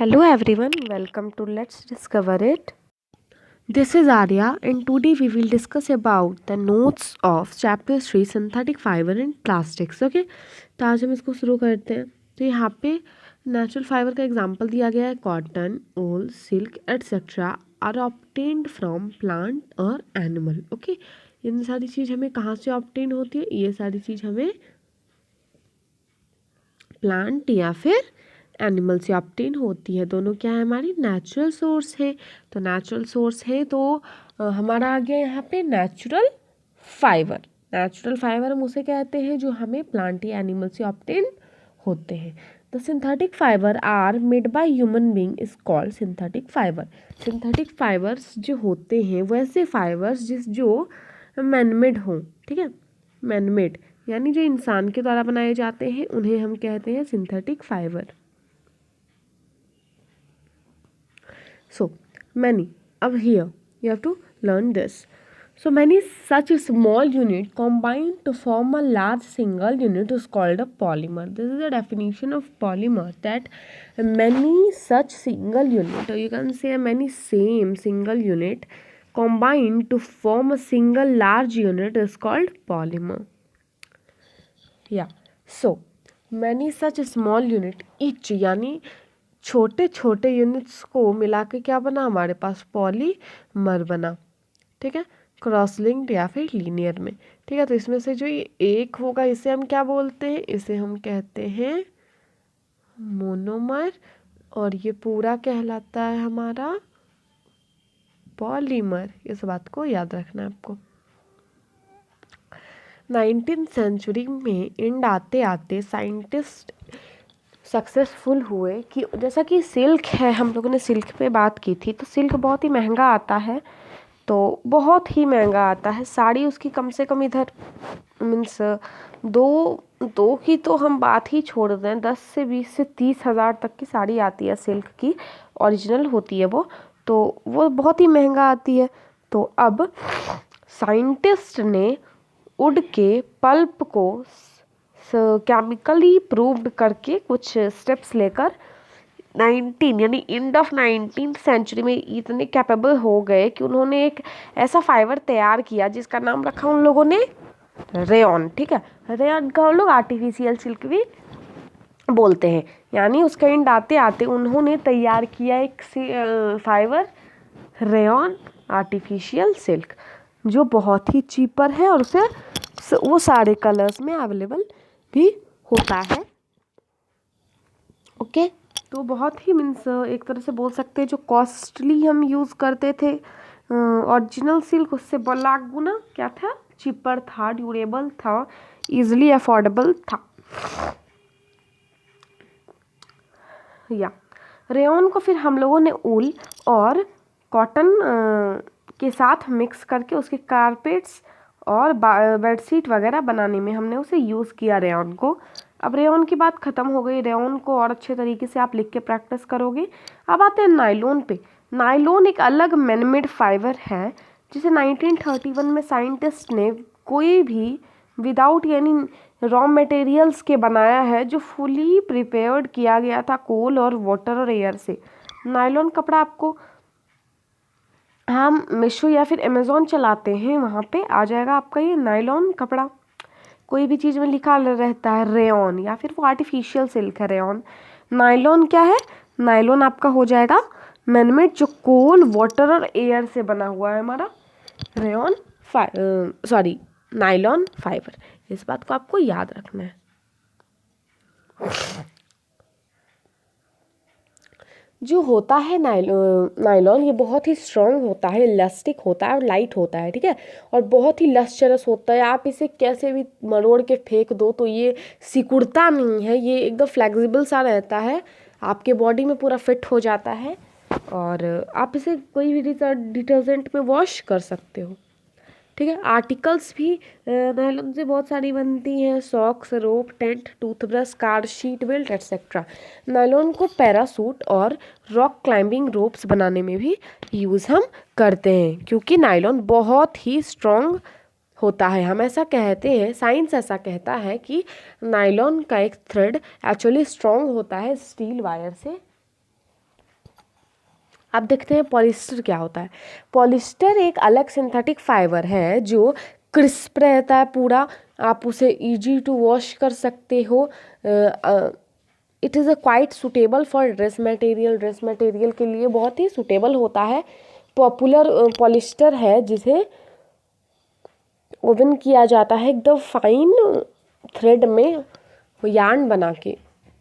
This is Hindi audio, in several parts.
Hello everyone, welcome to Let's Discover It. This is Arya and today we will discuss about the notes of chapter 3 synthetic fiber and plastics. Okay, तो आज हम इसको शुरू करते हैं। तो यहाँ पे नेचुरल फाइबर का एग्जांपल दिया गया है cotton, wool, silk etcetera are obtained from plant और एनिमल। ओके, इन सारी चीज़ हमें कहाँ से ऑब्टेन होती है? ये सारी चीज़ हमें प्लांट या फिर एनिमल से ऑब्टेन होती है। दोनों क्या है? हमारी नेचुरल सोर्स है। तो नेचुरल सोर्स है तो हमारा आ गया यहाँ पे नेचुरल फाइबर। नेचुरल फाइबर हम उसे कहते हैं जो हमें प्लांट या एनिमल से ऑब्टेन होते हैं। The synthetic fibre are made by human being is called synthetic fibre. Synthetic fibres जो होते हैं वैसे फाइबर्स जो मैनमेड हों, ठीक है, मैनमेड यानी जो इंसान के द्वारा बनाए जाते हैं उन्हें हम कहते हैं सिंथेटिक फाइबर। So many, अब here you have to learn this. So many such small unit combine to form a large single unit is called a polymer. This is the definition of polymer, that many such single unit, or you can say many same single unit combine to form a single large unit is called polymer. Yeah, so many such small unit, each यानी छोटे छोटे यूनिट्स को मिला के क्या बना? हमारे पास पॉलीमर बना, ठीक है, क्रॉस लिंक्ड या फिर लीनियर में, ठीक है। तो इसमें से जो ये एक होगा इसे हम क्या बोलते हैं? इसे हम कहते हैं मोनोमर, और ये पूरा कहलाता है हमारा पॉलीमर। इस बात को याद रखना है आपको। 19th सेंचुरी में एंड आते आते साइंटिस्ट सक्सेसफुल हुए कि जैसा कि सिल्क है, हम लोगों ने सिल्क पे बात की थी, तो सिल्क बहुत ही महंगा आता है, तो बहुत ही महंगा आता है। साड़ी उसकी कम से कम इधर मीन्स दो की तो हम बात ही छोड़ दें, 10 से 20 से 30 हज़ार तक की साड़ी आती है सिल्क की, ओरिजिनल होती है वो, तो वो बहुत ही महंगा आती है। तो अब साइंटिस्ट ने वुड के पल्प को केमिकली प्रूव्ड करके कुछ स्टेप्स लेकर 19 यानी एंड ऑफ 19th सेंचुरी में इतने कैपेबल हो गए कि उन्होंने एक ऐसा फाइबर तैयार किया जिसका नाम रखा उन लोगों ने रेयॉन, ठीक है। रेयॉन का हम लोग आर्टिफिशियल सिल्क भी बोलते हैं, यानी उसका एंड आते आते उन्होंने तैयार किया एक फाइबर रेयॉन आर्टिफिशियल सिल्क, जो बहुत ही चीपर है और उसे वो सारे कलर्स में अवेलेबल भी होता है। ओके, तो बहुत ही मीन्स एक तरह से बोल सकते हैं जो कॉस्टली हम यूज़ करते थे ओरिजिनल सिल्क, उससे लाख गुना क्या था? चीपर था, ड्यूरेबल था, इजीली अफोर्डेबल था। या रेयॉन को फिर हम लोगों ने ऊल और कॉटन के साथ मिक्स करके उसके कारपेट्स और बेडशीट वगैरह बनाने में हमने उसे यूज़ किया रेयॉन को। अब रेयॉन की बात ख़त्म हो गई, रेयॉन को और अच्छे तरीके से आप लिख के प्रैक्टिस करोगे। अब आते हैं नायलॉन पे। नायलॉन एक अलग मैनमेड फाइबर है जिसे 1931 में साइंटिस्ट ने कोई भी विदाउट यानी रॉ मटेरियल्स के बनाया है, जो फुली प्रिपेयर्ड किया गया था कोल और वाटर और एयर से। नायलॉन कपड़ा आपको, हम मीशो या फिर अमेज़ॉन चलाते हैं, वहाँ पे आ जाएगा आपका ये नायलॉन कपड़ा। कोई भी चीज़ में लिखा रहता है रेयॉन या फिर वो आर्टिफिशियल सिल्क है रेयॉन। नायलॉन क्या है? नायलॉन आपका हो जाएगा मैनमेड, जो कोल वाटर और एयर से बना हुआ है हमारा रेयॉन नायलॉन फाइबर। इस बात को आपको याद रखना है। जो होता है नायलॉन ये बहुत ही स्ट्रॉन्ग होता है, इलास्टिक होता है और लाइट होता है, ठीक है, और बहुत ही लस्चरस होता है। आप इसे कैसे भी मरोड़ के फेंक दो तो ये सिकुड़ता नहीं है, ये एकदम फ्लेक्सिबल सा रहता है, आपके बॉडी में पूरा फिट हो जाता है, और आप इसे कोई भी डिटर्जेंट में वॉश कर सकते हो, ठीक है। आर्टिकल्स भी नायलॉन से बहुत सारी बनती हैं, socks, rope, tent, toothbrush, car seat, belt etcetera. Nylon को पैरासूट और रॉक क्लाइंबिंग रोप्स बनाने में भी यूज़ हम करते हैं, क्योंकि नायलॉन बहुत ही स्ट्रॉन्ग होता है। हम ऐसा कहते हैं, साइंस ऐसा कहता है कि नायलॉन का एक थ्रेड एक्चुअली स्ट्रॉन्ग होता है स्टील वायर से अब देखते हैं पॉलिस्टर क्या होता है। पॉलिस्टर एक अलग सिंथेटिक फाइबर है जो क्रिस्प रहता है पूरा, आप उसे इजी टू वॉश कर सकते हो। It is a quite suitable for dress material के लिए बहुत ही सुटेबल होता है। पॉपुलर पॉलिस्टर है जिसे ओवन किया जाता है एकदम फाइन थ्रेड में यार्न बना के।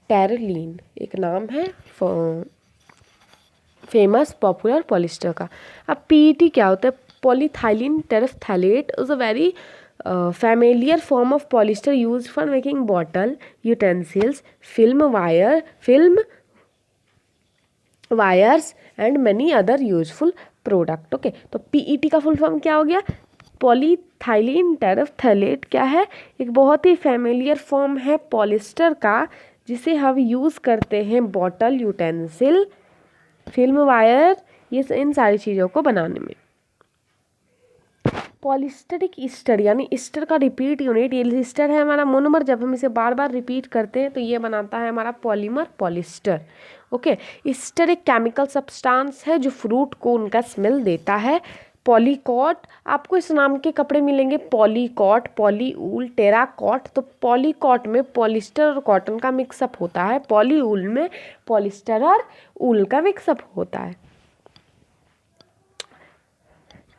टेरिलीन एक नाम है फेमस पॉपुलर पॉलिस्टर का। अब पीईटी क्या होता है? Polyethylene terephthalate is a very familiar form of polyester used for making bottle, utensils, film wires and many other useful product। Okay, तो पीईटी का फुल फॉर्म क्या हो गया? पॉलीथाइलिन टेरेफ्थैलेट क्या है? एक बहुत ही फैमिलियर फॉर्म है पॉलिस्टर का जिसे हम यूज़ करते हैं बॉटल, यूटेंसिल, फिल्म वायर, ये इन सारी चीज़ों को बनाने में। पॉलिस्टरिक ईस्टर यानी ईस्टर का रिपीट यूनिट, ये ईस्टर है हमारा मोनोमर, जब हम इसे बार बार रिपीट करते हैं तो ये बनाता है हमारा पॉलीमर पॉलिस्टर। ओके, ईस्टर एक केमिकल सब्सटेंस है जो फ्रूट को उनका स्मेल देता है। पॉलीकॉट, आपको इस नाम के कपड़े मिलेंगे, पॉलीकॉट, पॉलीऊल, टेराकॉट। तो पॉलीकॉट में पॉलिस्टर और कॉटन का मिक्सअप होता है, पॉलीऊल में पॉलिस्टर और ऊल का मिक्सअप होता है।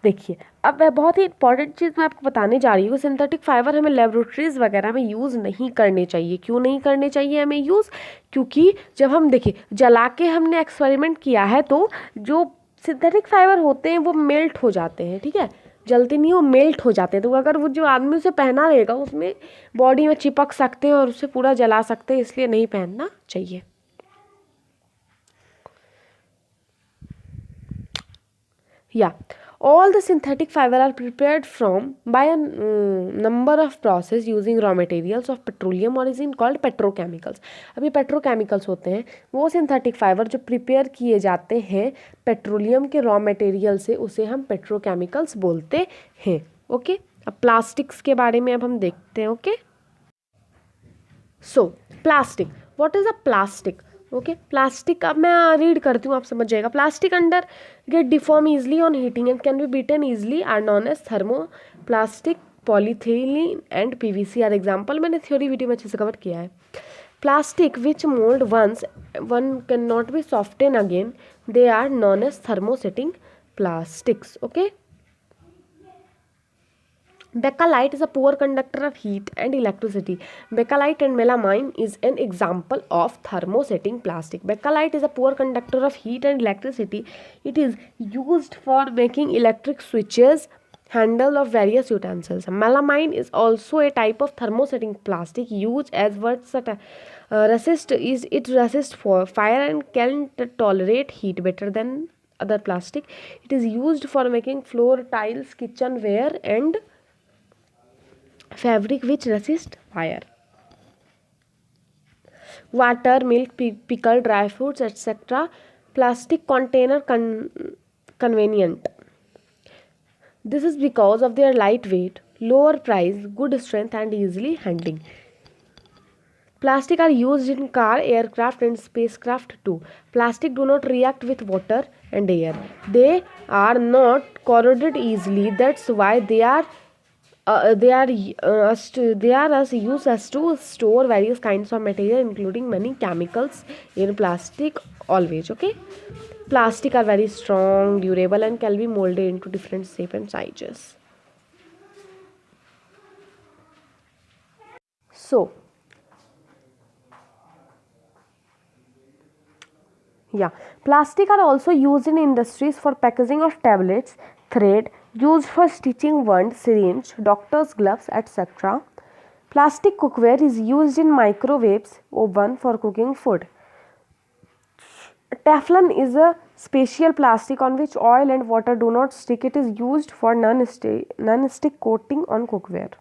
देखिए, अब वह बहुत ही इंपॉर्टेंट चीज़ मैं आपको बताने जा रही हूँ। सिंथेटिक फाइबर हमें लेबोरेटरीज वगैरह में यूज़ नहीं करने चाहिए। क्यों नहीं करने चाहिए हमें यूज़? क्योंकि जब हम देखिए जला के हमने एक्सपेरिमेंट किया है तो जो सिंथेटिक फाइबर होते हैं वो मेल्ट हो जाते हैं, ठीक है, जलते नहीं, वो मेल्ट हो जाते हैं। तो अगर वो जो आदमी उसे पहना रहेगा उसमें बॉडी में चिपक सकते हैं और उसे पूरा जला सकते हैं, इसलिए नहीं पहनना चाहिए। Yeah, all the synthetic fiber are prepared from by a number of process using raw materials of petroleum origin called petrochemicals। अभी petrochemicals होते हैं वो सिंथेटिक फाइबर जो प्रिपेयर किए जाते हैं पेट्रोलियम के रॉ मटेरियल से, उसे हम पेट्रोकेमिकल्स बोलते हैं। ओके, अब प्लास्टिक्स के बारे में अब हम देखते हैं। Okay, so plastic, what is a plastic? Okay, plastic अब मैं रीड करती हूँ, आप समझ जाएगा। Plastic under get deform easily on heating and can be beaten easily are known as thermoplastic, polyethylene and PVC are example. मैंने थ्योरी वीडियो में अच्छे से कवर किया है। Plastic which mould once one can not be soften again, they are known as thermosetting plastics। Okay, Bakelite is a poor conductor of heat and electricity. Bakelite and melamine is an example of thermosetting plastic. Bakelite is a poor conductor of heat and electricity. It is used for making electric switches, handle of various utensils. Melamine is also a type of thermosetting plastic used as it resists for fire and can tolerate heat better than other plastic. It is used for making floor tiles, kitchenware and fabric which resist fire. Water, milk, pickle, dry fruits, etc. Plastic container convenient. This is because of their lightweight, lower price, good strength and easily handling. Plastic are used in car, aircraft and spacecraft too. Plastic do not react with water and air. They are not corroded easily. That's why they are used as to store various kinds of material including many chemicals in plastic always. Okay, plastic are very strong, durable and can be molded into different shape and sizes. So yeah, plastic are also used in industries for packaging of tablets, thread used for stitching wound, syringe, doctor's gloves, etc. Plastic cookware is used in microwaves, oven for cooking food. Teflon is a special plastic on which oil and water do not stick. It is used for non-stick coating on cookware.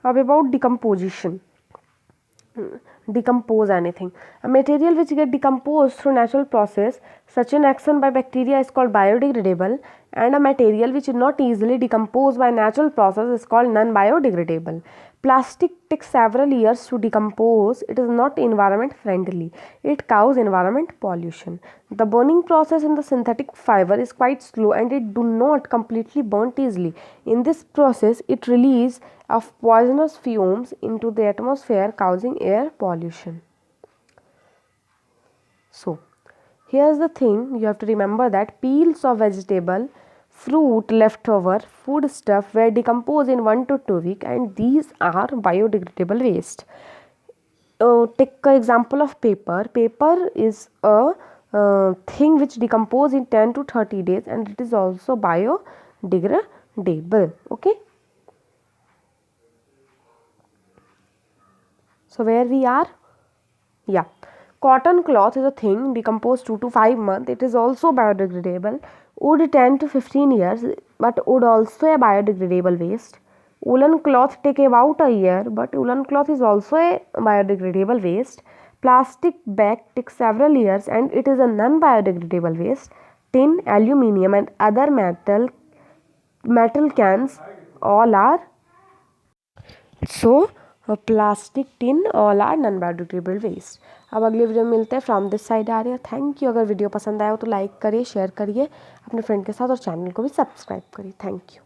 Now about decomposition. Decompose anything. A material which get decomposed through natural process, such an action by bacteria is called biodegradable, and a material which is not easily decomposed by natural process is called non-biodegradable. Plastic takes several years to decompose. It is not environment friendly. It causes environment pollution. The burning process in the synthetic fiber is quite slow and it do not completely burnt easily. In this process, it release of poisonous fumes into the atmosphere, causing air pollution. So, here's the thing, you have to remember that peels of vegetable, fruit, leftover, food stuff were decomposed in 1 to 2 weeks, and these are biodegradable waste. Take an example of paper. Paper is a thing which decompose in 10 to 30 days and it is also biodegradable. Okay. So where we are? Yeah. Cotton cloth is a thing decomposed 2 to 5 months. It is also biodegradable. Wood 10 to 15 years, but wood also a biodegradable waste. Woolen cloth take about a year, but woolen cloth is also a biodegradable waste. Plastic bag takes several years and it is a non-biodegradable waste. Tin, aluminium and other metal cans all are so plastic tin all are non biodegradable waste. अब अगले वीडियो में मिलते हैं। फ्रॉम दिस साइड आ रही है। Thank you. अगर वीडियो पसंद आया हो तो लाइक करिए, शेयर करिए अपने फ्रेंड के साथ और चैनल को भी सब्सक्राइब करिए। Thank you.